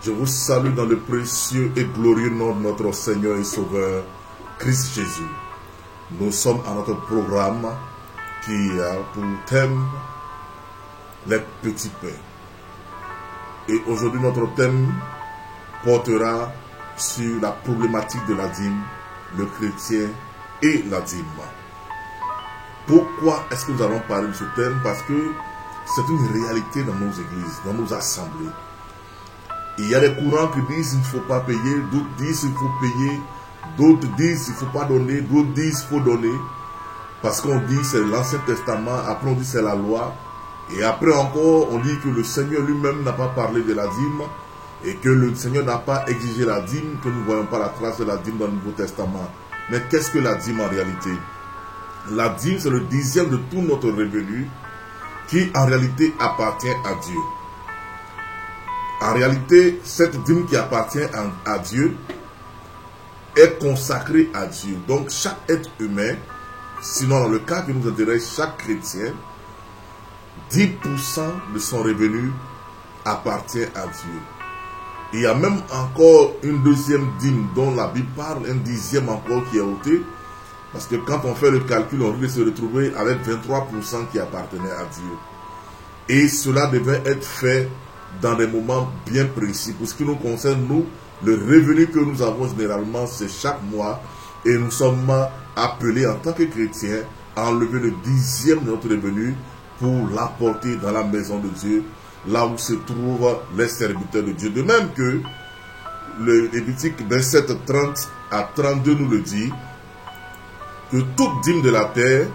Je vous salue dans le précieux et glorieux nom de notre Seigneur et Sauveur, Christ Jésus. Nous sommes à notre programme qui a pour thème les petits pains. Et aujourd'hui, notre thème portera sur la problématique de la dîme, le chrétien et la dîme. Pourquoi est-ce que nous allons parler de ce thème? Parce que c'est une réalité dans nos églises, dans nos assemblées. Il y a des courants qui disent qu'il ne faut pas payer, d'autres disent qu'il faut payer, d'autres disent qu'il ne faut pas donner, d'autres disent qu'il faut donner. Parce qu'on dit c'est l'Ancien Testament, après on dit c'est la loi. Et après encore, on dit que le Seigneur lui-même n'a pas parlé de la dîme et que le Seigneur n'a pas exigé la dîme, que nous ne voyons pas la trace de la dîme dans le Nouveau Testament. Mais qu'est-ce que la dîme en réalité? La dîme, c'est le 10e de tout notre revenu qui en réalité appartient à Dieu. En réalité, cette dîme qui appartient à Dieu est consacrée à Dieu. Donc chaque être humain, sinon dans le cas que nous intéresse, chaque chrétien, 10% de son revenu appartient à Dieu. Il y a même encore une deuxième dîme dont la Bible parle, un 10e encore qui est ôté. Parce que quand on fait le calcul, on risque de se retrouver avec 23% qui appartenaient à Dieu. Et cela devait être fait dans des moments bien précis. Pour ce qui nous concerne, nous, le revenu que nous avons généralement, c'est chaque mois. Et nous sommes appelés en tant que chrétiens à enlever le 10e de notre revenu pour l'apporter dans la maison de Dieu, là où se trouvent les serviteurs de Dieu. De même que le Lévitique 27, 30 à 32 nous le dit, que toute dîme de la terre,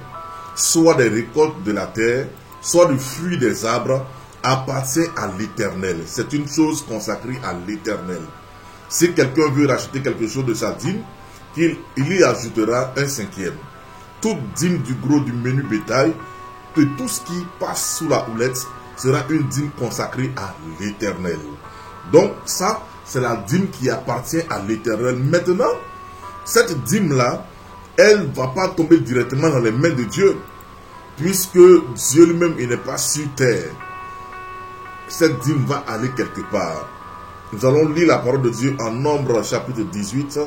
soit des récoltes de la terre, soit du fruit des arbres, appartient à l'Éternel. C'est une chose consacrée à l'Éternel. Si quelqu'un veut racheter quelque chose de sa dîme, il y ajoutera un 5e. Toute dîme du gros du menu bétail, que tout ce qui passe sous la houlette, sera une dîme consacrée à l'Éternel. Donc ça, c'est la dîme qui appartient à l'Éternel. Maintenant, cette dîme-là, elle ne va pas tomber directement dans les mains de Dieu, puisque Dieu lui-même, il n'est pas sur terre. Cette dîme va aller quelque part. Nous allons lire la parole de Dieu en Nombre chapitre 18,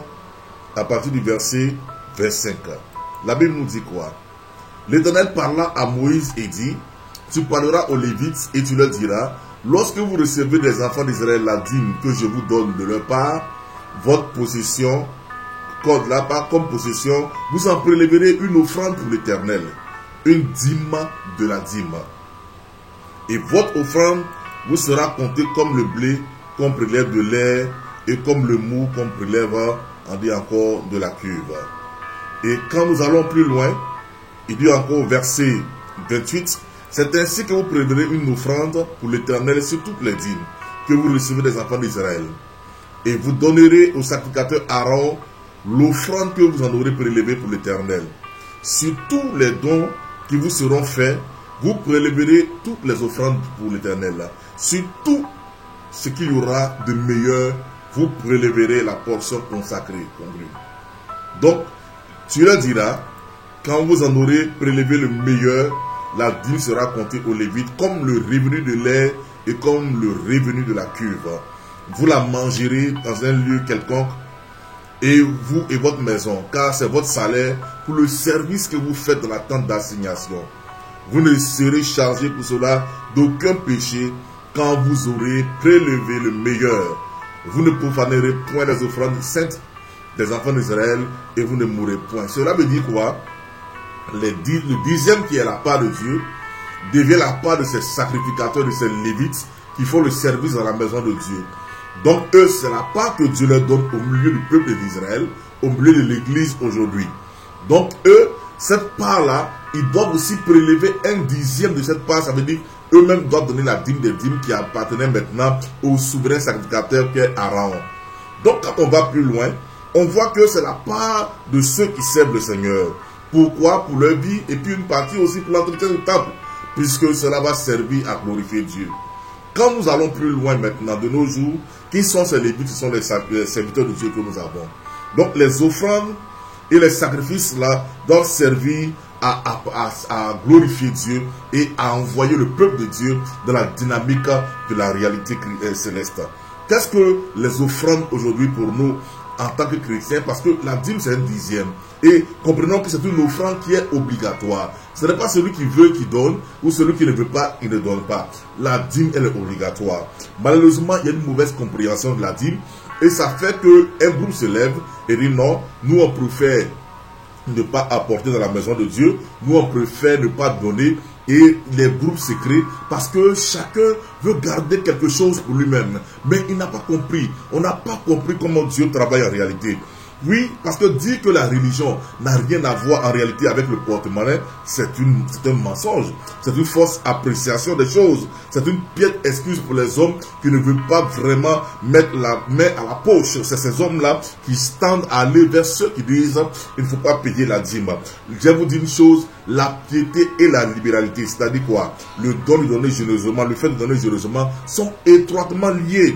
à partir du verset 25. La Bible nous dit quoi? L'Éternel parla à Moïse et dit, tu parleras aux Lévites et tu leur diras, lorsque vous recevez des enfants d'Israël la dîme que je vous donne de leur part, votre possession, comme possession, vous en prélèverez une offrande pour l'Éternel, une dîme de la dîme. Et votre offrande vous sera comptée comme le blé qu'on prélève de l'air et comme le mou qu'on prélève, on dit encore, de la cuve. Et quand nous allons plus loin, il dit encore au verset 28, c'est ainsi que vous prélèverez une offrande pour l'Éternel sur toutes les dîmes que vous recevez des enfants d'Israël. Et vous donnerez au sacrificateur Aaron l'offrande que vous en aurez prélevée pour l'Éternel. Sur tous les dons qui vous seront faits, vous prélèverez toutes les offrandes pour l'Éternel. Sur tout ce qu'il y aura de meilleur, vous prélèverez la portion consacrée. Donc, tu leur diras, quand vous en aurez prélevé le meilleur, la dîme sera comptée aux Lévites comme le revenu de l'air et comme le revenu de la cuve. Vous la mangerez dans un lieu quelconque, et vous et votre maison, car c'est votre salaire pour le service que vous faites dans la tente d'assignation. Vous ne serez chargé pour cela d'aucun péché quand vous aurez prélevé le meilleur. Vous ne profanerez point les offrandes saintes des enfants d'Israël et vous ne mourrez point. Cela veut dire quoi? Le 10e qui est la part de Dieu devient la part de ces sacrificateurs, de ces Lévites qui font le service dans la maison de Dieu. Donc eux, c'est la part que Dieu leur donne au milieu du peuple d'Israël, au milieu de l'église aujourd'hui. Donc eux, cette part-là, ils doivent aussi prélever un 10e de cette part. Ça veut dire eux-mêmes doivent donner la dîme des dîmes qui appartenait maintenant au souverain sacrificateur qui est Aaron. Donc quand on va plus loin, on voit que c'est la part de ceux qui servent le Seigneur. Pourquoi? Pour leur vie et puis une partie aussi pour l'entretien du temple, puisque cela va servir à glorifier Dieu. Quand nous allons plus loin maintenant de nos jours, qui sont ces Lévites? Ce sont les serviteurs de Dieu que nous avons. Donc les offrandes et les sacrifices là doivent servir à glorifier Dieu et à envoyer le peuple de Dieu dans la dynamique de la réalité céleste. Qu'est-ce que les offrandes aujourd'hui pour nous en tant que chrétiens? Parce que la dîme, c'est un dixième. Et comprenons que c'est une offrande qui est obligatoire. Ce n'est pas celui qui veut qui donne, ou celui qui ne veut pas, il ne donne pas. La dîme, elle est obligatoire. Malheureusement, il y a une mauvaise compréhension de la dîme. Et ça fait qu'un groupe se lève et dit non, nous on préfère ne pas apporter dans la maison de Dieu. Nous on préfère ne pas donner. Et les groupes se créent parce que chacun veut garder quelque chose pour lui-même. Mais il n'a pas compris. On n'a pas compris comment Dieu travaille en réalité. Oui, parce que dire que la religion n'a rien à voir en réalité avec le porte-monnaie, c'est un mensonge. C'est une fausse appréciation des choses. C'est une piètre excuse pour les hommes qui ne veulent pas vraiment mettre la main à la poche. C'est ces hommes-là qui tendent à aller vers ceux qui disent il ne faut pas payer la dîme. Je vais vous dire une chose, la piété et la libéralité, c'est-à-dire quoi? Le don de donner généreusement, le fait de donner généreusement sont étroitement liés.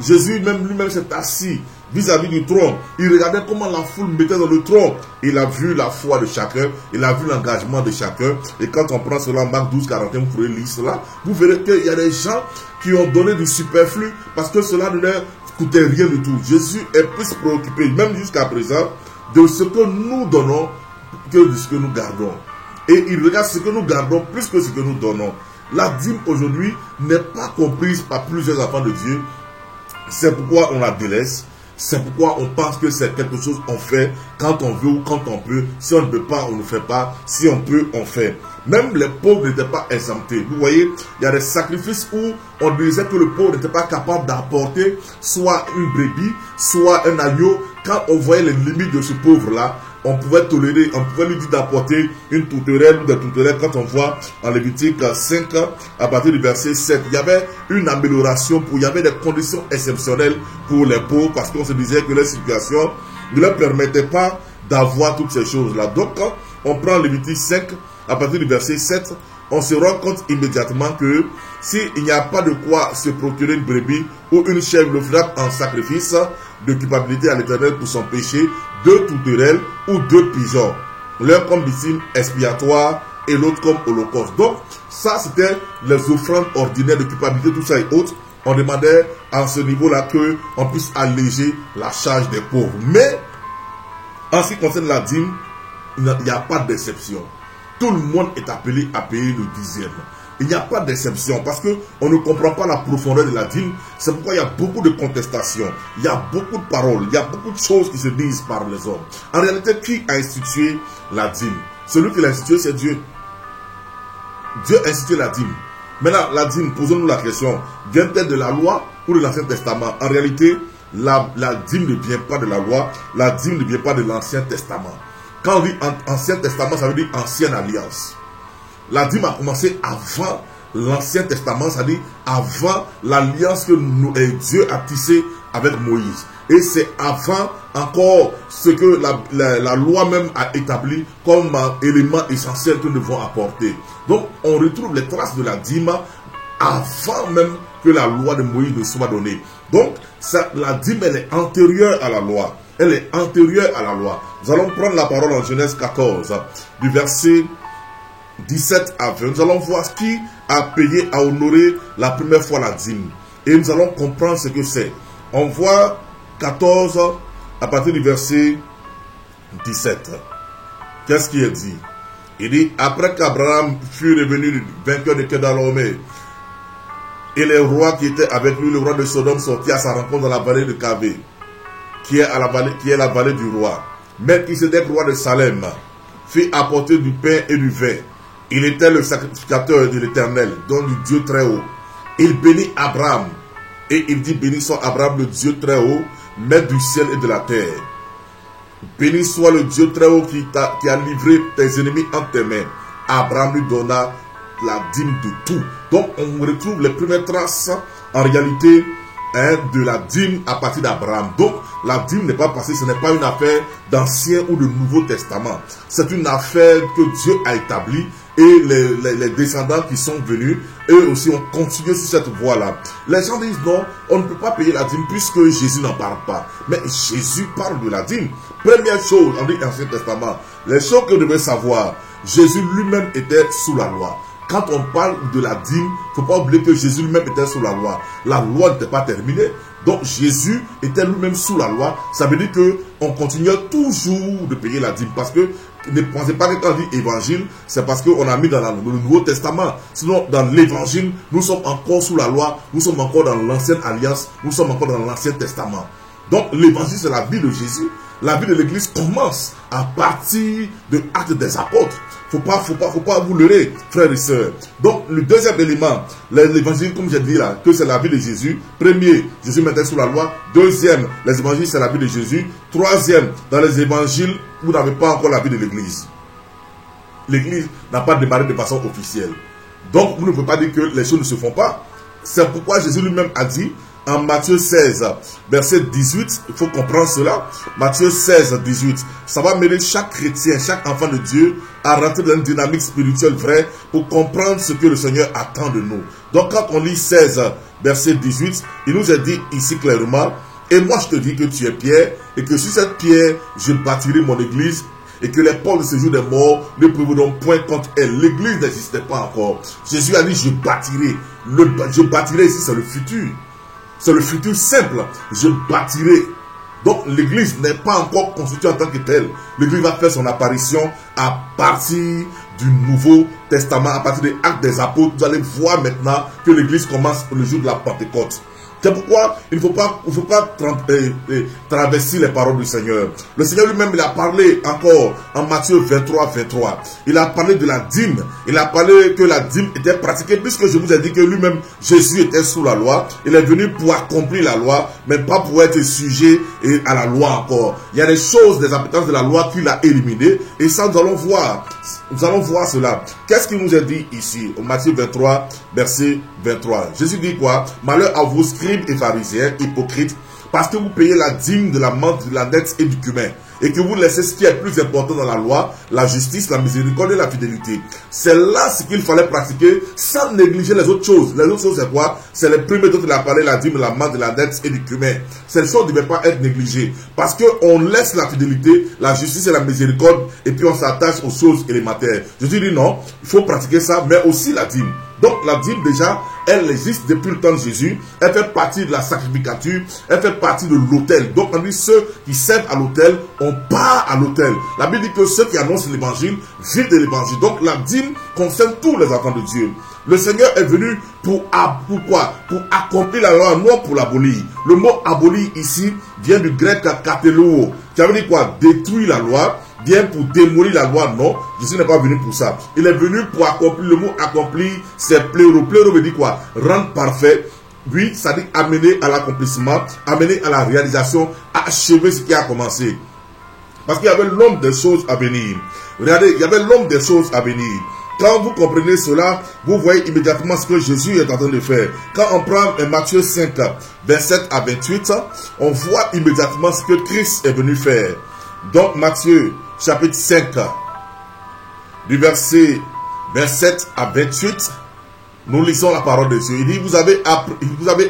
Jésus lui-même s'est assis vis-à-vis du trône. Il regardait comment la foule mettait dans le trône. Il a vu la foi de chacun. Il a vu l'engagement de chacun. Et quand on prend cela, Marc 12, 41, vous pourrez lire cela. Vous verrez qu'il y a des gens qui ont donné du superflu parce que cela ne leur coûtait rien du tout. Jésus est plus préoccupé, même jusqu'à présent, de ce que nous donnons que de ce que nous gardons. Et il regarde ce que nous gardons plus que ce que nous donnons. La dîme aujourd'hui n'est pas comprise par plusieurs enfants de Dieu. C'est pourquoi on la délaisse. C'est pourquoi on pense que c'est quelque chose qu'on fait quand on veut ou quand on peut. Si on ne peut pas, on ne fait pas. Si on peut, on fait. Même les pauvres n'étaient pas exemptés. Vous voyez, il y a des sacrifices où on disait que le pauvre n'était pas capable d'apporter soit une brebis, soit un agneau. Quand on voyait les limites de ce pauvre-là, on pouvait tolérer, on pouvait lui dire d'apporter une tourterelle ou des tourterelles. Quand on voit en Lévitique 5, à partir du verset 7, il y avait une amélioration, il y avait des conditions exceptionnelles pour les pauvres, parce qu'on se disait que leur situation ne leur permettait pas d'avoir toutes ces choses-là. Donc, quand on prend Lévitique 5, à partir du verset 7, on se rend compte immédiatement que s'il n'y a pas de quoi se procurer une brebis ou une chèvre le fera en sacrifice de culpabilité à l'Éternel pour son péché, 2 tourterelles ou 2 pigeons, l'un comme victime expiatoire et l'autre comme holocauste. Donc, ça c'était les offrandes ordinaires de culpabilité, tout ça et autres. On demandait à ce niveau-là qu'on puisse alléger la charge des pauvres. Mais, en ce qui concerne la dîme, il n'y a pas d'exception. Tout le monde est appelé à payer le dixième. Il n'y a pas d'exception parce qu'on ne comprend pas la profondeur de la dîme. C'est pourquoi il y a beaucoup de contestations. Il y a beaucoup de paroles. Il y a beaucoup de choses qui se disent par les hommes. En réalité, qui a institué la dîme? Celui qui l'a institué, c'est Dieu. Dieu a institué la dîme. Maintenant, la dîme, posons-nous la question, vient-elle de la loi ou de l'Ancien Testament? En réalité, la dîme ne vient pas de la loi. La dîme ne vient pas de l'Ancien Testament. Quand on dit Ancien Testament, ça veut dire Ancienne Alliance. La dîme a commencé avant l'Ancien Testament, c'est-à-dire avant l'alliance que Dieu a tissée avec Moïse. Et c'est avant encore ce que la loi même a établi comme élément essentiel que nous devons apporter. Donc, on retrouve les traces de la dîme avant même que la loi de Moïse ne soit donnée. Donc, la dîme, elle est antérieure à la loi. Elle est antérieure à la loi. Nous allons prendre la parole en Genèse 14, du verset 17 à 20. Nous allons voir qui a payé, a honoré la première fois la dîme. Et nous allons comprendre ce que c'est. On voit 14 à partir du verset 17. Qu'est-ce qui est dit? Il dit, après qu'Abraham fut revenu vainqueur de Kedalaomer, et les rois qui étaient avec lui, le roi de Sodome sortit à sa rencontre dans la vallée de Kavé, qui est la vallée du roi. Melchisedec, roi de Salem, fit apporter du pain et du vin. Il était le sacrificateur de l'Éternel, donc du Dieu très haut. Il bénit Abraham. Et il dit, béni soit Abraham, le Dieu très haut, maître du ciel et de la terre. Béni soit le Dieu très haut qui a livré tes ennemis entre tes mains. Abraham lui donna la dîme de tout. Donc on retrouve les premières traces en réalité de la dîme à partir d'Abraham. Donc la dîme n'est pas passée, ce n'est pas une affaire d'Ancien ou de Nouveau Testament. C'est une affaire que Dieu a établie. Et les descendants qui sont venus, eux aussi ont continué sur cette voie-là. Les gens disent non, on ne peut pas payer la dîme puisque Jésus n'en parle pas. Mais Jésus parle de la dîme. Première chose, on dit Ancien Testament, les choses que vous devez savoir, Jésus lui-même était sous la loi. Quand on parle de la dîme, il ne faut pas oublier que Jésus lui-même était sous la loi. La loi n'était pas terminée. Donc Jésus était lui-même sous la loi. Ça veut dire qu'on continuait toujours de payer la dîme. Parce que ne pensez pas que quand on dit évangile, c'est parce qu'on a mis dans le Nouveau Testament. Sinon, dans l'évangile, nous sommes encore sous la loi, nous sommes encore dans l'ancienne alliance, nous sommes encore dans l'Ancien Testament. Donc l'évangile, c'est la vie de Jésus. La vie de l'église commence à partir de Actes des Apôtres. Faut pas vous leurrer, frères et sœurs. Donc, le deuxième élément, l'évangile, comme j'ai dit là, que c'est la vie de Jésus. Premier, Jésus mettait sous la loi. Deuxième, les évangiles, c'est la vie de Jésus. Troisième, dans les évangiles, vous n'avez pas encore la vie de l'église. L'église n'a pas démarré de façon officielle. Donc, vous ne pouvez pas dire que les choses ne se font pas. C'est pourquoi Jésus lui-même a dit, en Matthieu 16, verset 18, il faut comprendre cela. Matthieu 16, 18. Ça va mêler chaque chrétien, chaque enfant de Dieu à rentrer dans une dynamique spirituelle vraie pour comprendre ce que le Seigneur attend de nous. Donc quand on lit 16, verset 18, il nous a dit ici clairement, et moi je te dis que tu es Pierre, et que sur cette pierre, je bâtirai mon église, et que les portes de ce jour des morts ne prévaudront point contre elle. L'église n'existait pas encore. Jésus a dit, je bâtirai. Je bâtirai ici, c'est le futur. C'est le futur simple. Je bâtirai. Donc l'église n'est pas encore constituée en tant que telle. L'église va faire son apparition à partir du Nouveau Testament, à partir des Actes des Apôtres. Vous allez voir maintenant que l'église commence le jour de la Pentecôte. C'est pourquoi il ne faut pas travestir les paroles du Seigneur. Le Seigneur lui-même, il a parlé encore en Matthieu 23, 23. Il a parlé de la dîme. Il a parlé que la dîme était pratiquée, puisque je vous ai dit que lui-même, Jésus était sous la loi. Il est venu pour accomplir la loi, mais pas pour être sujet à la loi encore. Il y a des choses, des appétences de la loi qu'il a éliminées. Et ça, nous allons voir. Nous allons voir cela. Qu'est-ce qu'il nous a dit ici, au Matthieu 23, verset 23. Jésus dit quoi? Malheur à vous, scribes et pharisiens, hypocrites, parce que vous payez la dîme de la menthe, de la dette et du cumin, et que vous laissez ce qui est plus important dans la loi, la justice, la miséricorde et la fidélité. C'est là ce qu'il fallait pratiquer sans négliger les autres choses. Les autres choses, c'est quoi? C'est les premiers dont il a parlé, la dîme, la menthe, la dette et du cumin. Ces choses ne devaient pas être négligées. Parce qu'on laisse la fidélité, la justice et la miséricorde, et puis on s'attache aux choses élémentaires. Je dis non, il faut pratiquer ça, mais aussi la dîme. Donc la dîme déjà, elle existe depuis le temps de Jésus. Elle fait partie de la sacrificature. Elle fait partie de l'autel. Donc on dit ceux qui servent à l'autel, on part à l'autel. La Bible dit que ceux qui annoncent l'évangile vivent de l'évangile. Donc la dîme concerne tous les enfants de Dieu. Le Seigneur est venu pour quoi? Pour accomplir la loi, non pour l'abolir. Le mot abolir ici vient du grec katelouo, qui veut dire quoi? Détruire la loi. Bien pour démolir la loi, non. Jésus n'est pas venu pour ça. Il est venu pour accomplir. Le mot accomplir, c'est pléro. Pléro veut dire quoi? Rendre parfait. Oui, ça dit amener à l'accomplissement, amener à la réalisation, achever ce qui a commencé. Parce qu'il y avait l'homme des choses à venir. Regardez, il y avait l'homme des choses à venir. Quand vous comprenez cela, vous voyez immédiatement ce que Jésus est en train de faire. Quand on prend Matthieu 5, 27 à 28, on voit immédiatement ce que Christ est venu faire. Donc Matthieu chapitre 5, du verset 27 à 28, nous lisons la parole de Dieu. Il dit, vous avez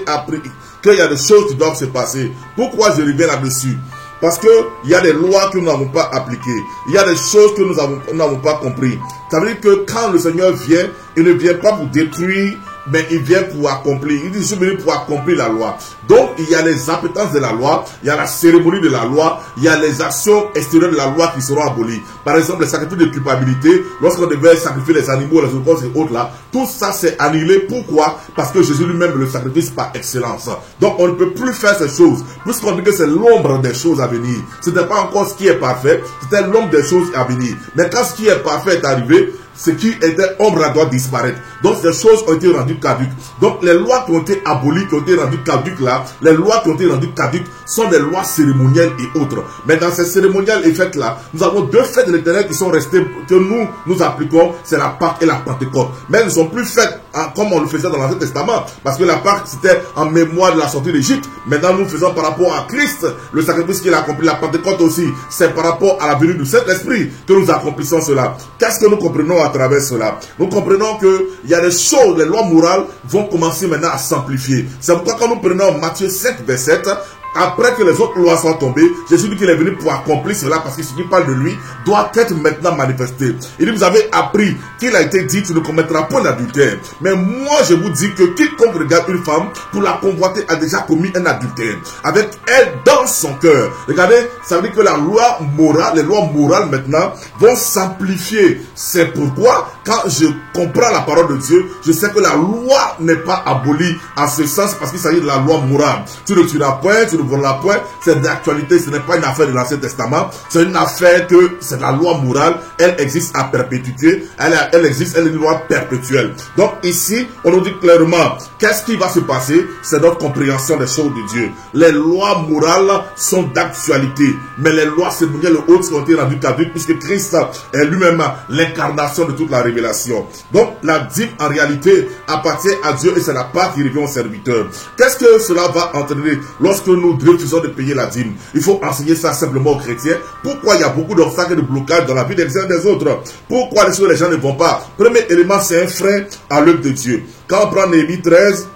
appris qu'il y a des choses qui doivent se passer. Pourquoi je reviens là-dessus? Parce qu'il y a des lois que nous n'avons pas appliquées. Il y a des choses que nous n'avons pas compris. Ça veut dire que quand le Seigneur vient, il ne vient pas pour détruire, mais il vient pour accomplir. Il dit, je suis venu pour accomplir la loi. Donc, il y a les appétences de la loi, il y a la cérémonie de la loi, il y a les actions extérieures de la loi qui seront abolies. Par exemple, les sacrifices de culpabilité, lorsqu'on devait sacrifier les animaux, les holocaustes et autres là, tout ça c'est annulé. Pourquoi? Parce que Jésus lui-même le sacrifice par excellence. Donc, on ne peut plus faire ces choses, puisqu'on dit que c'est l'ombre des choses à venir. Ce n'était pas encore ce qui est parfait, c'était l'ombre des choses à venir. Mais quand ce qui est parfait est arrivé, ce qui était ombre doit disparaître. Donc ces choses ont été rendues caduques. Donc les lois qui ont été abolies, qui ont été rendues caduques là, les lois qui ont été rendues caduques sont des lois cérémonielles et autres. Mais dans ces cérémoniales et fêtes là, nous avons deux fêtes de l'Éternel qui sont restées, que nous appliquons, c'est la Pâque et la Pentecôte. Mais elles ne sont plus faites comme on le faisait dans l'Ancien Testament. Parce que la Pâque c'était en mémoire de la sortie d'Égypte. Maintenant nous faisons par rapport à Christ, le sacrifice qu'il a accompli. La Pentecôte aussi, c'est par rapport à la venue du Saint-Esprit que nous accomplissons cela. Qu'est-ce que nous comprenons à travers cela? Nous comprenons qu'il y a des choses, les lois morales vont commencer maintenant à s'amplifier. C'est pourquoi quand nous prenons Matthieu 5, verset 7, après que les autres lois soient tombées, Jésus dit qu'il est venu pour accomplir cela parce que ce qui parle de lui doit être maintenant manifesté. Il dit, vous avez appris qu'il a été dit, tu ne commettras point d'adultère. Mais moi, je vous dis que quiconque regarde une femme pour la convoiter a déjà commis un adultère avec elle dans son cœur. Regardez, ça veut dire que la loi morale, les lois morales maintenant vont s'amplifier. C'est pourquoi, quand je comprends la parole de Dieu, je sais que la loi n'est pas abolie en ce sens parce qu'il s'agit de la loi morale. Tu ne tueras point, tu ne voleras point, c'est d'actualité, ce n'est pas une affaire de l'Ancien Testament, c'est une affaire que c'est la loi morale, elle existe à perpétuité, elle existe, elle est une loi perpétuelle. Donc ici, on nous dit clairement, qu'est-ce qui va se passer? C'est notre compréhension des choses de Dieu. Les lois morales sont d'actualité, mais les lois cérémonielles hautes ont été rendues caduques puisque Christ est lui-même l'incarnation de toute la révélation. Donc la dîme en réalité appartient à Dieu et c'est la part qui revient au serviteur. Qu'est-ce que cela va entraîner lorsque nous refusons de payer la dîme? Il faut enseigner ça simplement aux chrétiens. Pourquoi il y a beaucoup d'obstacles et de blocages dans la vie des uns et des autres? Pourquoi les gens ne vont pas? Premier élément, c'est un frein à l'œuvre de Dieu. Quand on prend Néhémie 13,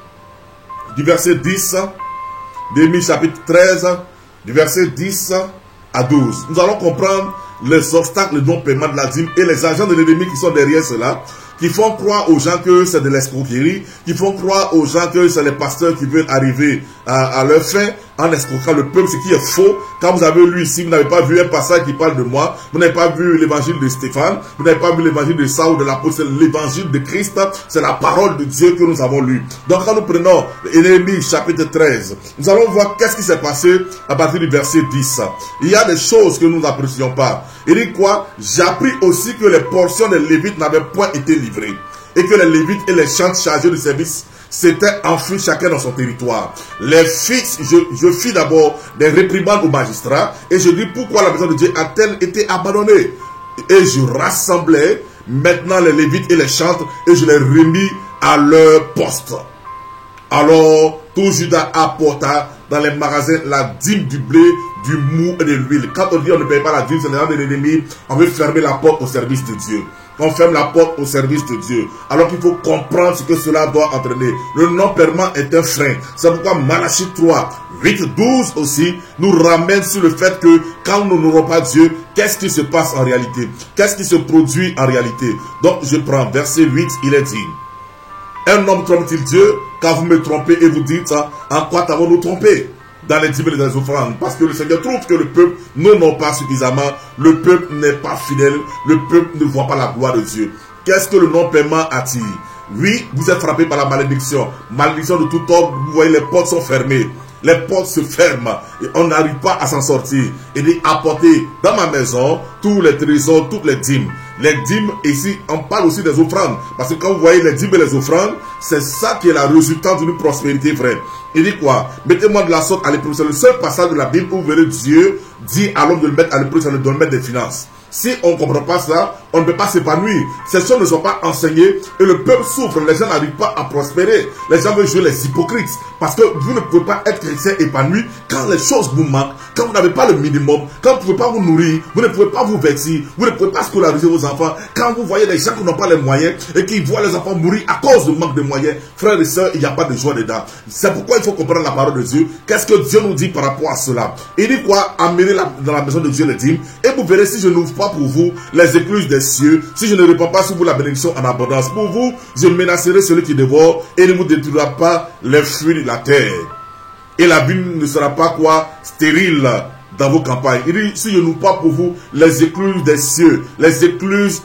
du verset 10, Néhémie chapitre 13, du verset 10 à 12, nous allons comprendre les obstacles de non-paiement de la dîme et les agents de l'ennemi qui sont derrière cela, qui font croire aux gens que c'est de l'escroquerie, qui font croire aux gens que c'est les pasteurs qui veulent arriver à leur fin en escroquant le peuple, ce qui est faux. Quand vous avez lu ici, vous n'avez pas vu un passage qui parle de moi, vous n'avez pas vu l'évangile de Stéphane, vous n'avez pas vu l'évangile de Saul, de l'apôtre, c'est l'évangile de Christ, c'est la parole de Dieu que nous avons lu. Donc quand nous prenons Néhémie chapitre 13, nous allons voir qu'est-ce qui s'est passé à partir du verset 10. Il y a des choses que nous n'apprécions pas. Il dit quoi? J'appris aussi que les portions des Lévites n'avaient point été livrées et que les Lévites et les chantres chargés de service s'étaient enfuis chacun dans son territoire. Les fils, je fis d'abord des réprimandes aux magistrats et je dis pourquoi la maison de Dieu a-t-elle été abandonnée? Et je rassemblai maintenant les Lévites et les chantres et je les remis à leur poste. Alors tout Juda apporta dans les magasins la dîme du blé, du mou et de l'huile. Quand on dit on ne paye pas la dîme, c'est le nom de l'ennemi, on veut fermer la porte au service de Dieu. On ferme la porte au service de Dieu. Alors qu'il faut comprendre ce que cela doit entraîner. Le non-paiement est un frein. C'est pourquoi Malachie 3, 8, 12 aussi nous ramène sur le fait que quand nous n'aurons pas Dieu, qu'est-ce qui se passe en réalité? Qu'est-ce qui se produit en réalité? Donc je prends verset 8, il est dit: un homme trompe-t-il Dieu? Quand vous me trompez et vous dites, en quoi avons-nous trompé? Dans les dîmes et les offrandes, parce que le Seigneur trouve que le peuple n'honore pas suffisamment, le peuple n'est pas fidèle, le peuple ne voit pas la gloire de Dieu. Qu'est-ce que le non-paiement attire? Oui, vous êtes frappé par la malédiction, malédiction de tout ordre. Vous voyez, les portes sont fermées, les portes se ferment et on n'arrive pas à s'en sortir. Il dit: apportez dans ma maison tous les trésors, toutes les dîmes. Les dîmes, ici, on parle aussi des offrandes. Parce que quand vous voyez les dîmes et les offrandes, c'est ça qui est la résultante d'une prospérité vraie. Il dit quoi? Mettez-moi de la sorte à l'épreuve. C'est le seul passage de la Bible où vous verrez Dieu dit à l'homme de le mettre à l'épreuve, c'est le domaine des finances. Si on ne comprend pas ça, on ne peut pas s'épanouir. Ces choses ne sont pas enseignées et le peuple souffre. Les gens n'arrivent pas à prospérer. Les gens veulent jouer les hypocrites. Parce que vous ne pouvez pas être chrétien épanoui quand les choses vous manquent, quand vous n'avez pas le minimum, quand vous ne pouvez pas vous nourrir, vous ne pouvez pas vous vêtir, vous ne pouvez pas scolariser vos enfants, quand vous voyez des gens qui n'ont pas les moyens et qui voient les enfants mourir à cause du manque de moyens. Frères et sœurs, il n'y a pas de joie dedans. C'est pourquoi il faut comprendre la parole de Dieu. Qu'est-ce que Dieu nous dit par rapport à cela? Il dit quoi? Amenez dans la maison de Dieu les dîmes et vous verrez si je n'ouvre pas pour vous les écluses des cieux, si je ne répands pas sur vous la bénédiction en abondance. Pour vous, je menacerai celui qui dévore et ne vous détruira pas les fruits de la terre. Et la vie ne sera pas quoi? Stérile dans vos campagnes. Il dit, si je n'ouvre pas pour vous les écluses des cieux, les écluses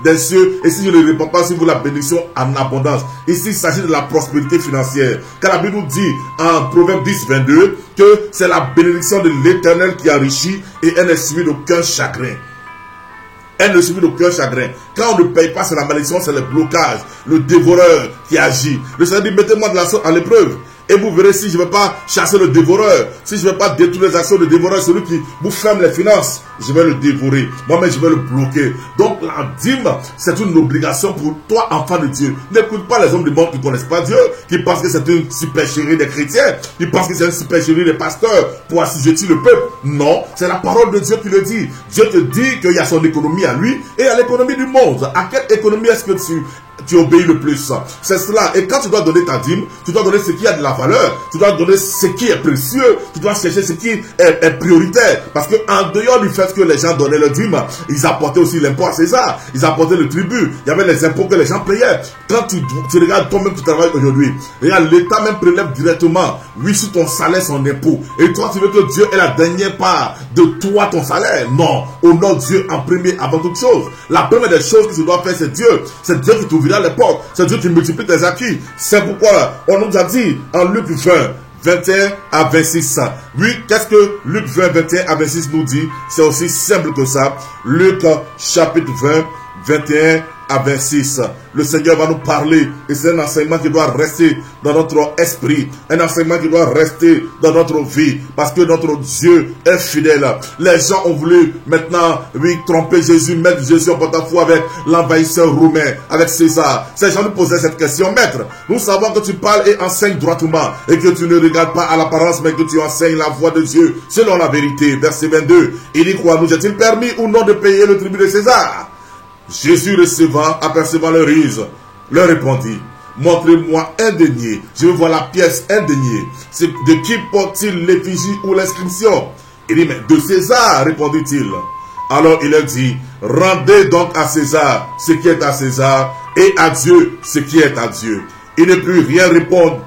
des cieux, et si je ne répands pas sur vous la bénédiction en abondance. Ici, il s'agit de la prospérité financière. Car la Bible nous dit en Proverbe 10, 22, que c'est la bénédiction de l'Éternel qui enrichit et elle n'est suivie d'aucun chagrin. Elle ne subit d'aucun chagrin. Quand on ne paye pas, c'est la malédiction, c'est le blocage, le dévoreur qui agit. Le Seigneur dit, mettez-moi de la sorte à l'épreuve. Et vous verrez si je ne vais pas chasser le dévoreur, si je ne vais pas détruire les actions de dévoreur, celui qui vous ferme les finances, je vais le dévorer. Moi-même, je vais le bloquer. Donc, la dîme, c'est une obligation pour toi, enfant de Dieu. N'écoute pas les hommes du monde qui ne connaissent pas Dieu, qui pensent que c'est une supercherie des chrétiens, qui pensent que c'est une supercherie des pasteurs pour assujettir le peuple. Non, c'est la parole de Dieu qui le dit. Dieu te dit qu'il y a son économie à lui et à l'économie du monde. À quelle économie est-ce que tu tu obéis le plus. C'est cela. Et quand tu dois donner ta dîme, tu dois donner ce qui a de la valeur. Tu dois donner ce qui est précieux. Tu dois chercher ce qui est prioritaire. Parce que en dehors du fait que les gens donnaient le dîme, ils apportaient aussi l'impôt à César. Ils apportaient le tribut. Il y avait les impôts que les gens payaient. Quand tu regardes toi-même, tu travailles aujourd'hui. Regarde, l'État même prélève directement, oui, sur ton salaire, son impôt. Et toi, tu veux que Dieu ait la dernière part de toi, ton salaire. Non. Honore Dieu en premier avant toute chose. La première des choses que tu dois faire, c'est Dieu. C'est Dieu qui t'ouvrira les portes. C'est Dieu qui multiplie tes acquis. C'est pourquoi on nous a dit en Luc 20, 21 à 26. Oui, qu'est-ce que Luc 20, 21 à 26 nous dit? C'est aussi simple que ça. Luc chapitre 20, 21 à 26. Le Seigneur va nous parler et c'est un enseignement qui doit rester dans notre esprit, un enseignement qui doit rester dans notre vie parce que notre Dieu est fidèle. Les gens ont voulu maintenant, oui, tromper Jésus, mettre Jésus en porte-à-faux avec l'envahisseur roumain, avec César. Ces gens nous posaient cette question: Maître, nous savons que tu parles et enseignes droitement et que tu ne regardes pas à l'apparence mais que tu enseignes la voix de Dieu selon la vérité. Verset 22, il dit quoi? Nous est-il permis ou non de payer le tribut de César? Jésus recevant, apercevant leur ruse, leur répondit: montrez-moi un denier, je veux voir la pièce, un denier. De qui porte-t-il l'effigie ou l'inscription? Il dit: mais de César, répondit-il. Alors il leur dit: rendez donc à César ce qui est à César et à Dieu ce qui est à Dieu. Il ne put rien répondre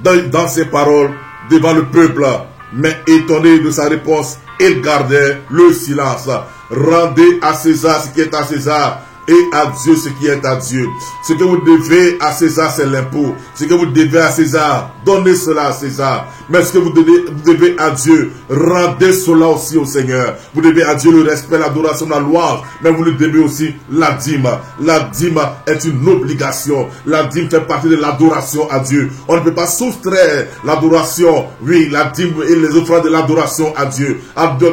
dans ses paroles devant le peuple, mais étonné de sa réponse, il gardait le silence. Rendez à César ce qui est à César et à Dieu ce qui est à Dieu. Ce que vous devez à César, c'est l'impôt. Ce que vous devez à César, donnez cela à César. Mais ce que vous devez à Dieu, rendez cela aussi au Seigneur. Vous devez à Dieu le respect, l'adoration, la louange. Mais vous lui devez aussi la dîme. La dîme est une obligation. La dîme fait partie de l'adoration à Dieu. On ne peut pas soustraire l'adoration, oui, la dîme et les offrandes de l'adoration à Dieu.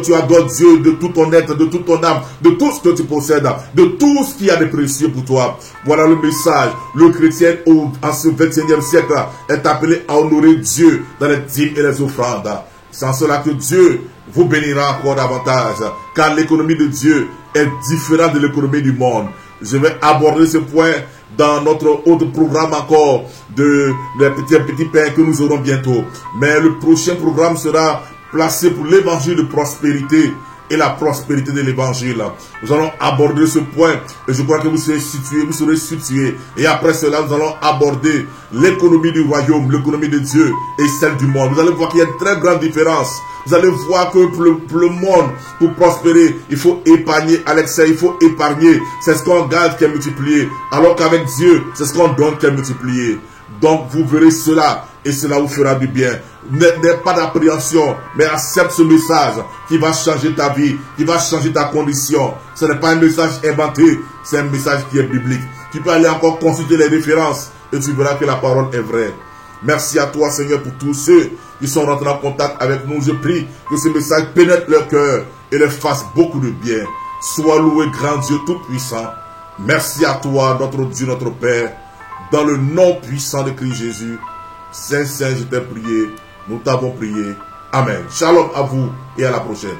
Tu adores Dieu de tout ton être, de toute ton âme, de tout ce que tu possèdes, de tout ce qui a de précieux pour toi. Voilà le message. Le chrétien en ce 21e siècle est appelé à honorer Dieu dans les dîmes et les offrandes. C'est en cela que Dieu vous bénira encore davantage, car l'économie de Dieu est différente de l'économie du monde. Je vais aborder ce point dans notre autre programme encore de les petits pains que nous aurons bientôt. Mais le prochain programme sera placé pour l'évangile de prospérité et la prospérité de l'évangile. Nous allons aborder ce point et je crois que vous serez situés. Et après cela, nous allons aborder l'économie du royaume, l'économie de Dieu et celle du monde. Vous allez voir qu'il y a une très grande différence. Vous allez voir que pour le monde, pour prospérer, il faut épargner à l'excès, il faut épargner. C'est ce qu'on garde qui est multiplié. Alors qu'avec Dieu, c'est ce qu'on donne qui est multiplié. Donc vous verrez cela et cela vous fera du bien. N'aie pas d'appréhension, mais accepte ce message qui va changer ta vie, qui va changer ta condition. Ce n'est pas un message inventé, c'est un message qui est biblique. Tu peux aller encore consulter les références et tu verras que la parole est vraie. Merci à toi, Seigneur, pour tous ceux qui sont rentrés en contact avec nous. Je prie que ce message pénètre leur cœur et leur fasse beaucoup de bien. Sois loué, grand Dieu tout-puissant. Merci à toi, notre Dieu, notre Père. Dans le nom puissant de Christ Jésus, Saint, je t'ai prié. Nous t'avons prié. Amen. Shalom à vous et à la prochaine.